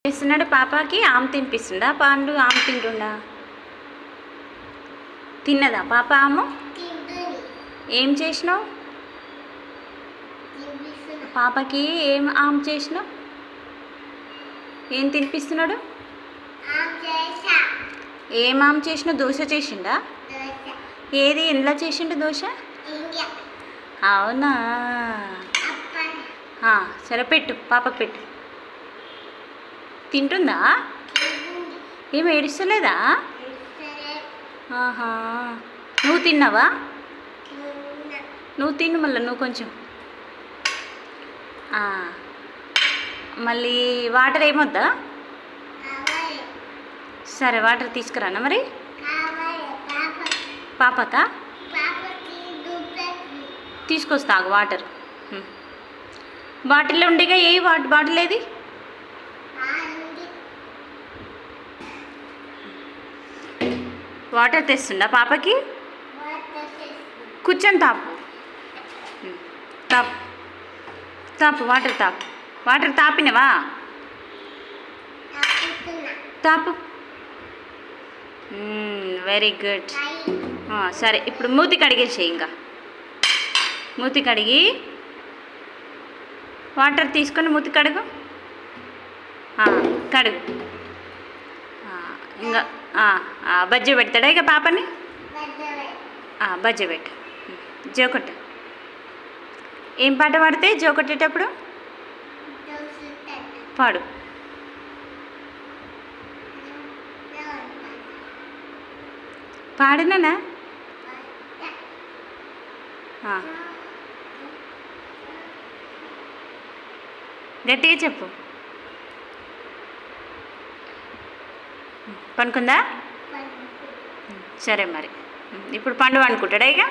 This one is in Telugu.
చేస్తున్నాడు పాపకి ఆమె తినిపిస్తుందా పండు ఆమె తింటుండా తిన్నదా పాప ఆమె ఏం చేసినావు పాపకి ఏం ఆమె చేసినావు ఏం తినిపిస్తున్నాడు ఏం ఆమె చేసినావు దోశ చేసిండా ఏది ఎలా చేసిండు దోశ అవునా సరే పెట్టు పాపకు పెట్టు తింటుందా ఏం ఏడుస్తలేదా ఆహా నువ్వు తిన్నావా నువ్వు తిను మళ్ళీ నువ్వు కొంచెం మళ్ళీ వాటర్ ఏమొద్దా సరే వాటర్ తీసుకురానా మరి పాపకా తీసుకొస్తాగు వాటర్ బాటిల్లో ఉండేగా ఏ బాటిల్ ఏది వాటర్ తెస్తుందా పాపకి కూర్చొని తాపు తాపు తాపు వాటర్ తాపినవా తాపు వెరీ గుడ్ సరే ఇప్పుడు మూతి కడిగేసేయి ఇంకా మూతి కడిగి వాటర్ తీసుకొని మూతి కడుగు కడుగు ఇంకా బజ్జీ పెడతాడా ఇక పాపని బజ్జీ పెట్టు జోకొట్టు ఏం పాట పాడితే జోకొట్టేటప్పుడు పాడు పాడినా గట్టిగా చెప్పు పనుకుందా సరే మరి ఇప్పుడు పండు అనుకుంటాడా ఇక